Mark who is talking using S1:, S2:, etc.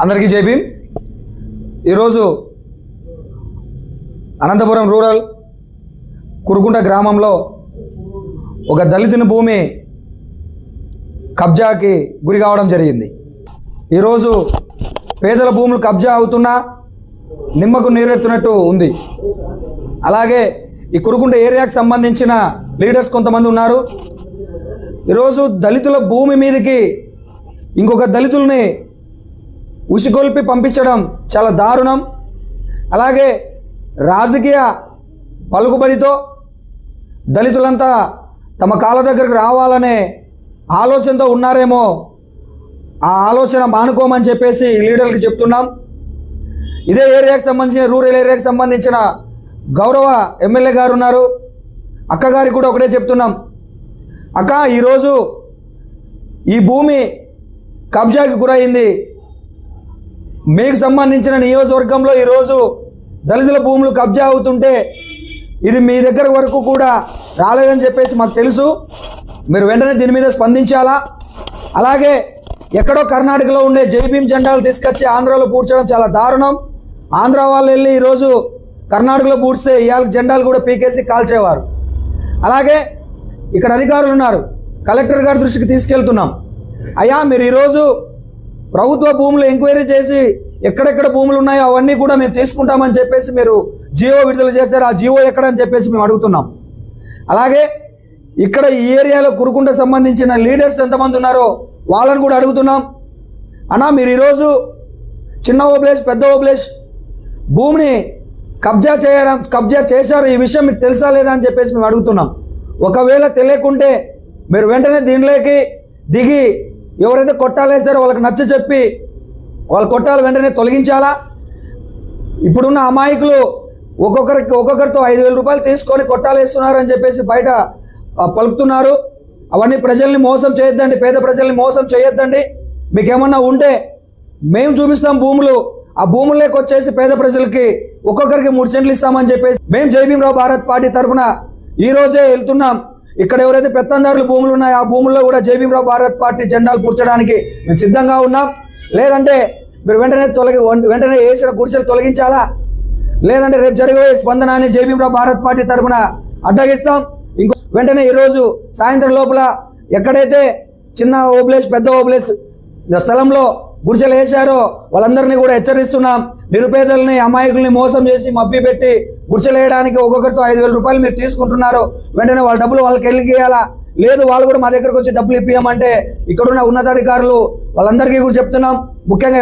S1: అందరికీ జై భీమ్। ఈరోజు అనంతపురం రూరల్ కురుకుంట గ్రామంలో ఒక దళితుని భూమి కబ్జాకి గురి కావడం జరిగింది। ఈరోజు పేదల భూములు కబ్జా అవుతున్నా నిమ్మకు నీరెత్తునట్టు ఉంది। అలాగే ఈ కురుకుంట ఏరియాకి సంబంధించిన లీడర్స్ కొంతమంది ఉన్నారు। ఈరోజు దళితుల భూమి మీదకి ఇంకొక దళితుల్ని ఉసిగొల్పి పంపించడం చాలా దారుణం। అలాగే రాజకీయ పలుకుబడితో దళితులంతా తమ కాళ్ళ దగ్గరకు రావాలనే ఆలోచనతో ఉన్నారేమో, ఆ ఆలోచన మానుకోమని చెప్పేసి లీడర్లకు చెప్తున్నాం। ఇదే ఏరియాకి సంబంధించిన రూరల్ ఏరియాకి సంబంధించిన గౌరవ ఎమ్మెల్యే గారు ఉన్నారు, అక్కగారికి కూడా ఒకటే చెప్తున్నాం, అక్క ఈరోజు ఈ భూమి కబ్జాకి గురైంది, మీకు సంబంధించిన నియోజకవర్గంలో ఈరోజు దళితుల భూములు కబ్జా అవుతుంటే ఇది మీ దగ్గర వరకు కూడా రాలేదని చెప్పేసి మాకు తెలుసు, మీరు వెంటనే దీని మీద స్పందించాలా। అలాగే ఎక్కడో కర్ణాటకలో ఉండే జై భీమ్ జెండాలు తీసుకొచ్చి ఆంధ్రాలో పూడ్చడం చాలా దారుణం। ఆంధ్ర వాళ్ళు వెళ్ళి ఈరోజు కర్ణాటకలో పూడ్స్తే ఇవాళ జెండాలు కూడా పీకేసి కాల్చేవారు। అలాగే ఇక్కడ అధికారులు ఉన్నారు, కలెక్టర్ గారి దృష్టికి తీసుకెళ్తున్నాం, అయ్యా మీరు ఈరోజు ప్రభుత్వ భూములు ఎంక్వైరీ చేసి ఎక్కడెక్కడ భూములు ఉన్నాయో అవన్నీ కూడా మేము తీసుకుంటామని చెప్పేసి మీరు జియో విడుదల చేశారు, ఆ జియో ఎక్కడని చెప్పేసి మేము అడుగుతున్నాం। అలాగే ఇక్కడ ఈ ఏరియాలో కురుకుంట సంబంధించిన లీడర్స్ ఎంతమంది ఉన్నారో వాళ్ళని కూడా అడుగుతున్నాం, అన్నా మీరు ఈరోజు చిన్న ఓబ్లేష్ పెద్ద ఓబ్లేష్ భూమిని కబ్జా చేశారు, ఈ విషయం మీకు తెలుసా లేదా అని చెప్పేసి మేము అడుగుతున్నాం। ఒకవేళ తెలియకుంటే మీరు వెంటనే దీనిలోకి దిగి ఎవరైతే కొట్టాలు వేస్తారో వాళ్ళకి నచ్చ చెప్పి వాళ్ళ కొట్టాలు వెంటనే తొలగించాలా। ఇప్పుడున్న అమాయకులు ఒక్కొక్కరితో 5,000 రూపాయలు తీసుకొని కొట్టాలు వేస్తున్నారని చెప్పేసి బయట పలుకుతున్నారు। అవన్నీ ప్రజల్ని మోసం చేయొద్దండి, పేద ప్రజల్ని మోసం చేయొద్దండి। మీకేమన్నా ఉంటే మేము చూపిస్తాం భూములు, ఆ భూముల్లోకి వచ్చేసి పేద ప్రజలకి ఒక్కొక్కరికి 3 సెంట్లు ఇస్తామని చెప్పేసి మేము జై భీమరావు భారత్ పార్టీ తరఫున ఈరోజే వెళ్తున్నాం। ఇక్కడ ఎవరైతే పెత్తందారుల భూములు ఉన్నాయో ఆ భూముల్లో కూడా జై భీమరావు భారత్ పార్టీ జెండాలు పూడ్చడానికి మేము సిద్ధంగా ఉన్నాం। లేదంటే మీరు వెంటనే వేసిన గుడిసెలు తొలగించాలా, లేదంటే రేపు జరిగే స్పందనాన్ని జై భీమరావు భారత్ పార్టీ తరఫున అడ్డగిస్తాం। వెంటనే ఈరోజు సాయంత్రం లోపల ఎక్కడైతే చిన్న ఓబ్లేష్ పెద్ద ఓబ్లేష్ స్థలంలో గుడిసెలు వేశారో వాళ్ళందరినీ కూడా హెచ్చరిస్తున్నాం, నిరుపేదల్ని అమాయకుల్ని మోసం చేసి మభ్యపెట్టి గుడిసెలు వేయడానికి ఒక్కొక్కరితో 5,000 రూపాయలు మీరు తీసుకుంటున్నారు, వెంటనే వాళ్ళ డబ్బులు వాళ్ళకి వెళ్ళియాలా, లేదు వాళ్ళు కూడా మా దగ్గరకు వచ్చి డబ్బులు ఇప్పియమంటే ఇక్కడున్న ఉన్నతాధికారులు వాళ్ళందరికీ కూడా చెప్తున్నాం, ముఖ్యంగా